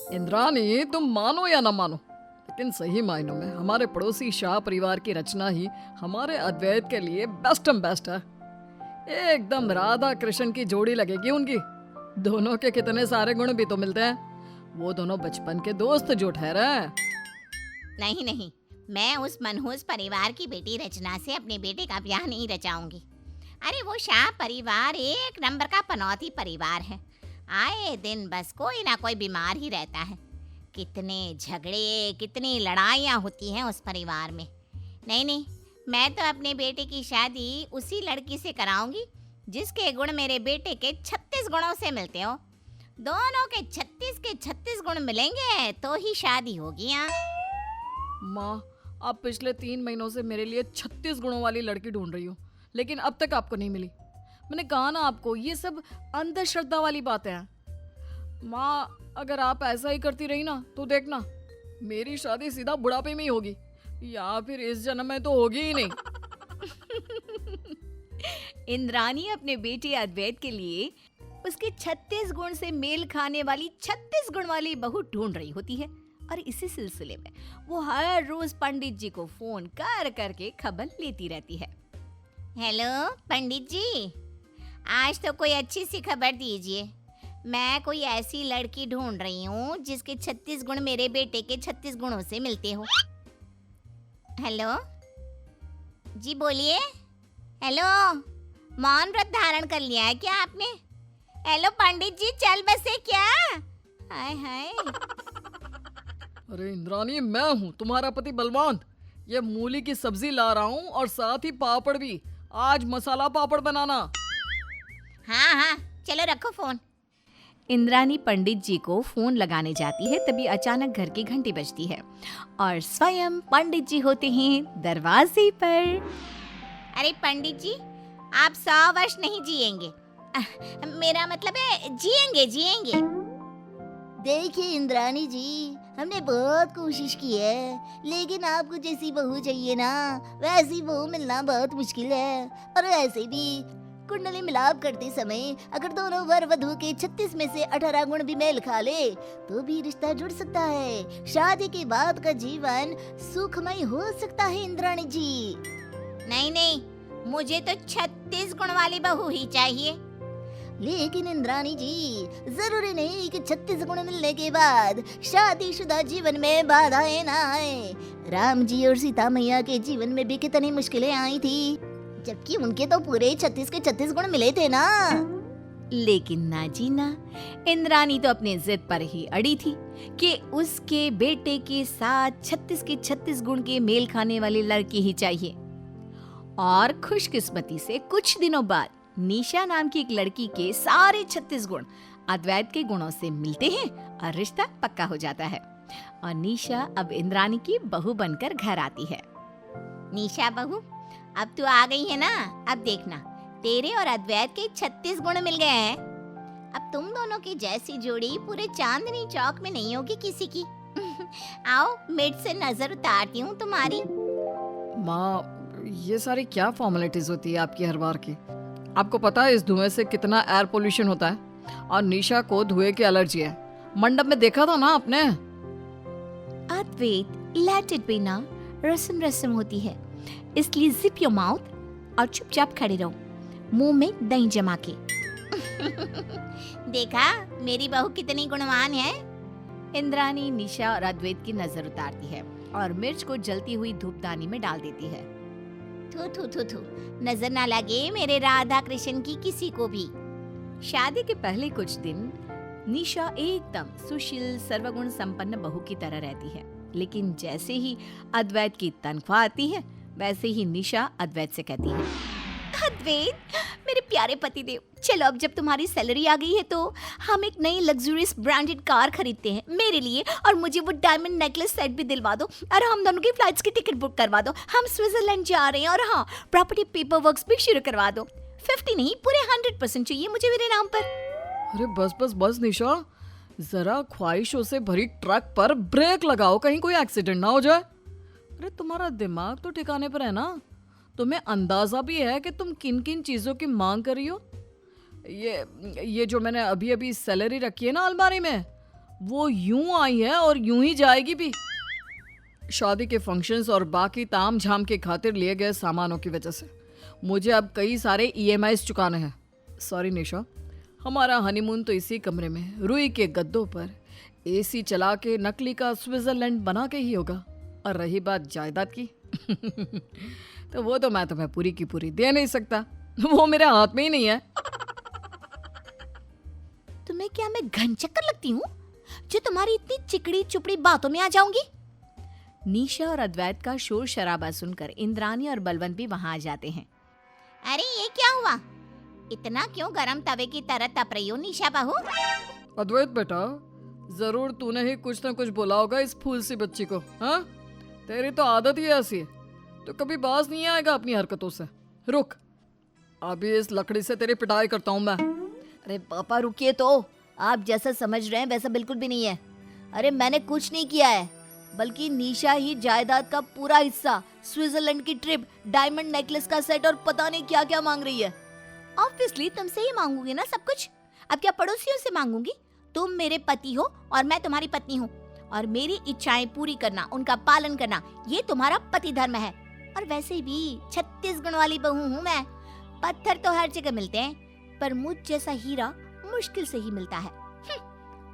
इंद्रानी, तुम मानो या ना मानो, लेकिन सही मायनों में हमारे पड़ोसी शाह परिवार की रचना ही हमारे अद्वैत के लिए बेस्ट है। एकदम राधा कृष्ण की जोड़ी लगेगी उनकी। दोनों के कितने सारे गुण भी तो मिलते हैं। वो दोनों बचपन के दोस्त जो ठहरे हैं। नहीं नहीं, मैं उस मनहूस परिवार की बेटी रचना से अपने बेटे का ब्याह नहीं रचाऊंगी। अरे वो शाह परिवार एक नंबर का पनौती परिवार है। आए दिन बस कोई ना कोई बीमार ही रहता है। कितने झगड़े, कितनी लड़ाइयाँ होती हैं उस परिवार में। नहीं नहीं, मैं तो अपने बेटे की शादी उसी लड़की से कराऊंगी जिसके गुण मेरे बेटे के 36 गुणों से मिलते हो। दोनों के 36 गुण मिलेंगे तो ही शादी होगी। यहाँ माँ, आप पिछले 3 महीनों से मेरे लिए 36 गुणों वाली लड़की ढूंढ रही हो, लेकिन अब तक आपको नहीं मिली। मैंने कहा ना आपको, ये सब अंधश्रद्धा वाली बातें हैं। माँ, अगर आप ऐसा ही करती रही ना तो देखना, मेरी शादी सीधा बुढ़ापे में ही होगी, या फिर इस जन्म में तो होगी ही नहीं। इंद्रानी अपने बेटे अद्वैत के लिए उसके 36 गुण से मेल खाने वाली 36 गुण वाली बहू ढूंढ रही होती है। और इसी सिलसिले में वो हर रोज पंडित जी को फोन कर करके खबर लेती रहती है। हेलो पंडित जी, आज तो कोई अच्छी सी खबर दीजिए। मैं कोई ऐसी लड़की ढूंढ रही हूँ जिसके 36 गुण मेरे बेटे के 36 गुणों से मिलते हो। हेलो जी, बोलिए। हेलो, मौन व्रत धारण कर लिया है क्या आपने? हेलो पंडित जी, चल बसे क्या? हाय हाय। अरे इंद्रानी, मैं हूँ तुम्हारा पति बलवंत। ये मूली की सब्जी ला रहा हूँ और साथ ही पापड़ भी। आज मसाला पापड़ बनाना। हाँ हाँ, चलो रखो फोन। इंद्रानी पंडित जी को फोन लगाने जाती है, तभी अचानक घर की घंटी बजती है और स्वयं पंडित जी होते हैं दरवाजे पर। अरे पंडित जी, आप 100 वर्ष नहीं जिएंगे। मेरा मतलब है जिएंगे। देखिए इंद्रानी जी, हमने बहुत कोशिश की है, लेकिन आपको जैसी बहू चाहिए ना वैसी बहू मिलना बहुत मुश्किल है। और ऐसे भी कुंडली मिलाप करते समय अगर दोनों वर वधू के 36 में से 18 गुण भी मेल खा ले तो भी रिश्ता जुड़ सकता है। शादी के बाद का जीवन सुखमय हो सकता है इंद्राणी जी। नहीं नहीं, मुझे तो 36 गुण वाली बहू ही चाहिए। लेकिन इंद्राणी जी, जरूरी नहीं कि 36 गुण मिलने के बाद शादीशुदा जीवन में बाधाएं ना आए। राम जी और सीता मैया के जीवन में भी कितनी मुश्किलें आई थी, जबकि उनके तो पूरे 36 के 36 गुण मिले थे ना। लेकिन ना जी ना, इंद्रानी तो अपने जिद पर ही अड़ी थी कि उसके बेटे के साथ 36 के 36 गुण के मेल खाने वाली लड़की ही चाहिए। और खुशकिस्मती से कुछ दिनों बाद निशा नाम की एक लड़की के सारे 36 गुण अद्वैत के गुणों से मिलते हैं और रिश्ता पक्का हो जाता है। और निशा अब इंद्रानी की बहू बनकर घर आती है। निशा बहू, अब तू आ गई है ना। अब देखना, तेरे और अद्वैत के 36 गुण मिल गए हैं। अब तुम दोनों की जैसी जोड़ी पूरे चांदनी चौक में नहीं होगी किसी की। आओ, मिड से नजर उतारती हूँ तुम्हारी। माँ, ये सारी क्या फॉर्मेलिटीज होती है आपकी हर बार की? आपको पता है इस धुएं से कितना एयर पोल्यूशन होता है? और निशा को धुएं की एलर्जी है। मंडप में देखा था ना आपने। अद्वैत, लेट इट बी ना, रस्म रस्म होती है, इसलिए जिप योर माउथ और चुपचाप खड़े रहो, मुंह में दही जमा के। देखा मेरी बहू कितनी गुणवान है। इंद्रानी निशा और अद्वैत की नजर उतारती है और मिर्च को जलती हुई धूपदानी में डाल देती है। थू थू थू थू, नजर ना लगे मेरे राधा कृष्ण की किसी को भी। शादी के पहले कुछ दिन निशा एकदम सुशील सर्वगुण संपन्न बहू की तरह रहती है, लेकिन जैसे ही अद्वैत की तनख्वाह आती है वैसे ही निशा अद्वैत से कहती है, अद्वैत मेरे प्यारे पतिदेव, चलो अब जब तुम्हारी सैलरी आ गई है तो हम एक नई लग्जरियस ब्रांडेड कार खरीदते हैं मेरे लिए, और मुझे वो डायमंड नेकलेस सेट भी दिलवा दो और हम दोनों की फ्लाइट्स की टिकट बुक करवा दो। हम स्विट्जरलैंड जा रहे हैं और हाँ, प्रॉपर्टी पेपर वर्क्स भी शुरू करवा दो। 50 नहीं, पूरे 100% चाहिए मुझे मेरे नाम पर। अरे बस बस बस निशा, जरा ख्वाहिशों से भरी ट्रक पर ब्रेक लगाओ, कहीं कोई एक्सीडेंट ना हो जाए। अरे तुम्हारा दिमाग तो ठिकाने पर है ना? तुम्हें अंदाजा भी है कि तुम किन किन चीजों की मांग कर रही हो? ये जो मैंने अभी अभी सैलरी रखी है ना अलमारी में, वो यूं आई है और यूं ही जाएगी भी। शादी के फंक्शंस और बाकी ताम झाम के खातिर लिए गए सामानों की वजह से मुझे अब कई सारे EMIs चुकाने हैं। सॉरी निशा, हमारा हनीमून तो इसी कमरे में रुई के गद्दों पर AC चला के नकली का स्विट्जरलैंड बना के ही होगा। और रही बात जायदाद की तो वो तो मैं तुम्हें पूरी की पूरी दे नहीं सकता, वो मेरे हाथ में ही नहीं है। तुम्हें क्या मैं घन चक्कर लगती हूँ जो तुम्हारी इतनी चिकड़ी चुपड़ी बातों में आ जाऊंगी? निशा और अद्वैत का शोर शराबा सुनकर इंद्रानी और बलवंत भी वहां आ जाते हैं। अरे ये क्या हुआ? इतना क्यों गरम तवे की तरह तप रही हो निशा बहू? अद्वैत बेटा, जरूर तूने ही कुछ ना कुछ बोला होगा इस फूल सी बच्ची को। हाँ, तेरी तो आदत ही ऐसी है, तो कभी बाज नहीं आएगा अपनी हरकतों से। रुक, अभी इस लकड़ी से तेरी पिटाई करता हूँ मैं। अरे पापा रुकिए तो, आप जैसा समझ रहे हैं वैसा बिल्कुल भी नहीं है। अरे मैंने कुछ नहीं किया है, बल्कि निशा ही जायदाद का पूरा हिस्सा, स्विट्जरलैंड की ट्रिप, डायमंड नेकलेस का सेट और पता नहीं क्या क्या मांग रही है। ऑब्वियसली तुमसे ही मांगूंगी ना सब कुछ। अब क्या पड़ोसियों से मांगूंगी? तुम मेरे पति हो और मैं तुम्हारी पत्नी हूँ, और मेरी इच्छाएं पूरी करना, उनका पालन करना, ये तुम्हारा पति धर्म है। और वैसे भी 36 गुण वाली बहू हूँ मैं। पत्थर तो हर जगह मिलते हैं, पर मुझ जैसा हीरा मुश्किल से ही मिलता है।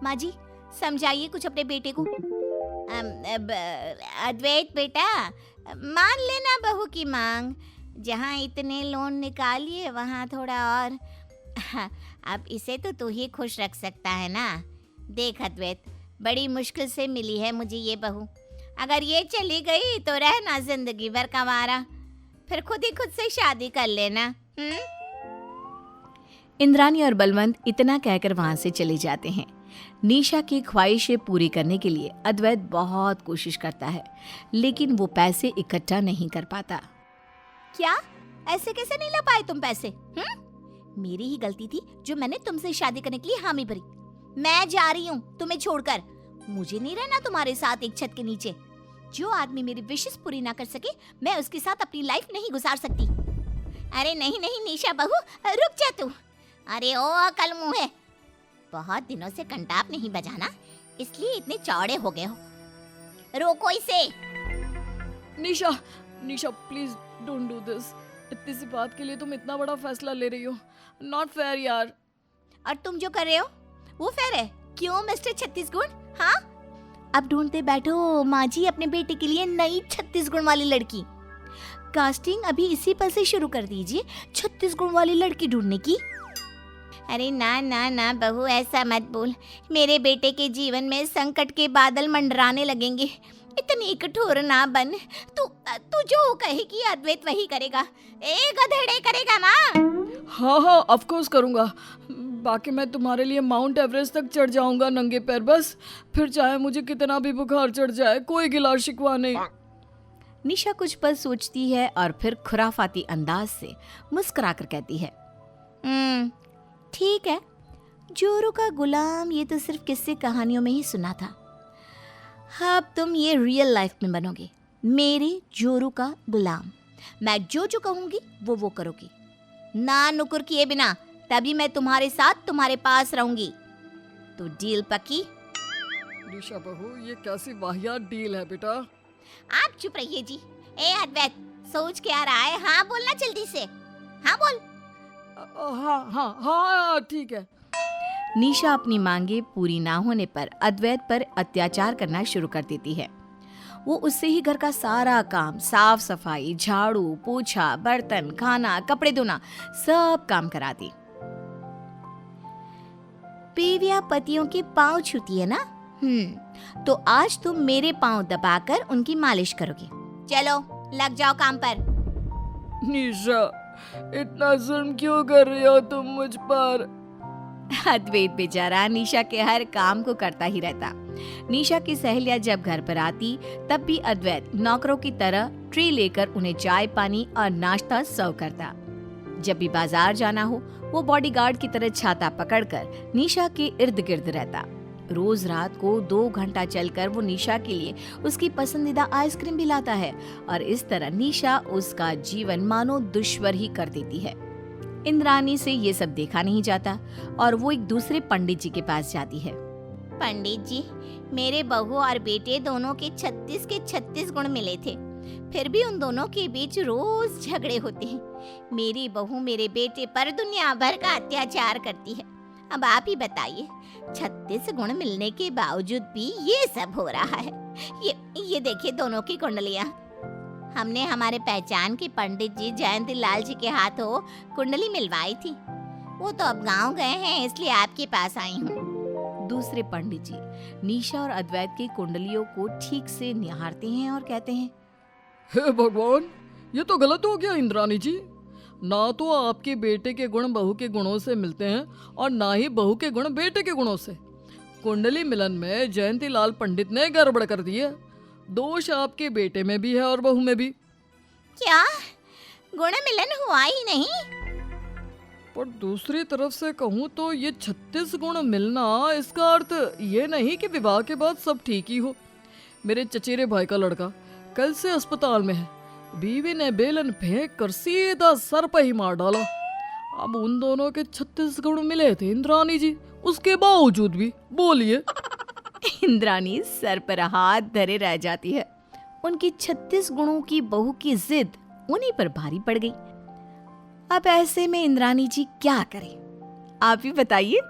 माँ जी समझाइए कुछ अपने बेटे को। अद्वैत बेटा, मान लेना बहू की मांग। जहाँ इतने लोन निकालिए वहाँ थोड़ा और। अब इसे तो तू ही खुश रख सकता है ना। देख अद्वैत, बड़ी मुश्किल से मिली है मुझे ये बहू। अगर ये चली गई तो रहना जिंदगी भर कंवारा, फिर खुद ही खुद से शादी कर लेना। इंद्रानी और बलवंत इतना कहकर वहां से चले जाते हैं। निशा की ख्वाहिशें पूरी करने के लिए अद्वैत बहुत कोशिश करता है, लेकिन वो पैसे इकट्ठा नहीं कर पाता। क्या? ऐसे कैसे नहीं ला पाए तुम पैसे? मेरी ही गलती थी जो मैंने तुमसे शादी करने के लिए हामी भरी। मैं जा रही हूँ तुम्हें छोड़कर। मुझे नहीं रहना तुम्हारे साथ एक छत के नीचे। जो आदमी मेरी विशेष पूरी ना कर सके, मैं उसके साथ अपनी लाइफ नहीं गुजार सकती। अरे नहीं नहीं निशा बहू, रुक जा तू। अरे ओ अकल मुंह है, बहुत दिनों से कंटाप नहीं बजाना, इसलिए इतने चौड़े हो गए हो। रोको इसे। निशा, निशा प्लीज डोंट डू दिस। इतनी सी बात के लिए तुम इतना बड़ा फैसला ले रही हो, नॉट फेयर यार। और तुम जो कर रहे हो वो फेयर है क्यों मिस्टर 36 गुण? हाँ, अब ढूंढते बैठो माँ जी अपने बेटे के लिए नई 36 गुण वाली लड़की। कास्टिंग अभी इसी पल से शुरू कर दीजिए 36 गुण वाली लड़की ढूंढने की। अरे ना ना ना बहू, ऐसा मत बोल। मेरे बेटे के जीवन में संकट के बादल मंडराने लगेंगे। इतनी कठोर ना बन। तू जो कहेगी अद्वैत वही करेगा। एक गधेड़े करेगा माँ। हाँ हाँ ऑफ कोर्स करूँगा। बाकी मैं तुम्हारे लिए माउंट एवरेस्ट तक चढ़ जाऊंगा नंगे पैर, बस। फिर चाहे मुझे कितना भी बुखार चढ़ जाए, कोई गिला शिकवा नहीं। निशा कुछ पल सोचती है और फिर खुराफाती अंदाज से मुस्कुराकर कहती है, ठीक है, जोरू का गुलाम ये तो सिर्फ किस्से कहानियों में ही सुना था। अब तुम ये रियल लाइफ में बनोगे, मेरे जोरू का गुलाम। मैं जो कहूंगी वो करोगी, ना नुकुर किए बिना। तभी मैं तुम्हारे साथ तुम्हारे पास रहूंगी। तो डील पक्की? निशा बहू, ये कैसी वाहियात डील है बेटा। आप चुप रहिए जी। ए अद्वैत, सोच क्या रहा है? हाँ बोलना जल्दी से। हाँ बोल। हाँ हाँ हाँ ठीक है। निशा अपनी मांगे पूरी ना होने पर अद्वैत पर अत्याचार करना शुरू कर देती है। वो उससे ही घर का सारा काम, साफ सफाई, झाड़ू पोछा, बर्तन, खाना, कपड़े धोना, सब काम कराती। बीवियां पतियों के पांव छूती है ना? तो आज तुम मेरे पांव दबाकर उनकी मालिश करोगे। चलो लग जाओ काम पर। निशा, इतना जुल्म क्यों कर रही हो तुम मुझ पर? अद्वैत बेचारा निशा के हर काम को करता ही रहता। निशा की सहेलियां जब घर पर आती तब भी अद्वैत नौकरों की तरह ट्रे लेकर उन्हें चाय पानी और नाश्ता सर्व करता। जब भी बाजार जाना हो, वो बॉडीगार्ड की तरह छाता पकड़कर निशा के इर्द गिर्द रहता। रोज रात को 2 घंटा चलकर वो निशा के लिए उसकी पसंदीदा आइसक्रीम भी लाता है, और इस तरह निशा उसका जीवन मानो दुश्वार ही कर देती है। इंद्रानी से ये सब देखा नहीं जाता और वो एक दूसरे पंडित जी के पास जाती है। पंडित जी, मेरे बहू और बेटे दोनों के 36 के 36 गुण मिले थे, फिर भी उन दोनों के बीच रोज झगड़े होते हैं। मेरी बहू मेरे बेटे पर दुनिया भर का अत्याचार करती है। अब आप ही बताइए, 36 गुण मिलने के बावजूद भी ये सब हो रहा है। ये देखिए दोनों की कुंडलियाँ। हमने हमारे पहचान के पंडित जी जयंती लाल जी के हाथों कुंडली मिलवाई थी। वो तो अब गांव गए हैं, इसलिए आपके पास आई हूँ। दूसरे पंडित जी निशा और अद्वैत की कुंडलियों को ठीक से निहारते हैं और कहते हैं, हे भगवान, ये तो गलत हो गया इंद्रानी जी। ना तो आपके बेटे के गुण बहू के गुणों से मिलते हैं और ना ही बहू के गुण बेटे के गुणों से। कुंडली मिलन में जयंती लाल पंडित ने गड़बड़ कर दी है। दोष आपके बेटे में भी है और बहू में भी। क्या गुण मिलन हुआ ही नहीं? पर दूसरी तरफ से कहूँ तो ये 36 गुण मिलना, इसका अर्थ ये नहीं कि विवाह के बाद सब ठीक ही हो। मेरे चचेरे भाई का लड़का कल से अस्पताल में है। बीवी ने बेलन फेंक कर सीधा सर पर ही मार डाला। अब उन दोनों के 36 गुण मिले थे इंद्रानी जी, उसके बावजूद भी। बोलिए। इंद्रानी सर पर हाथ धरे रह जाती है। उनकी 36 गुणों की बहू की जिद उन्हीं पर भारी पड़ गई। अब ऐसे में इंद्रानी जी क्या करें, आप ही बताइए।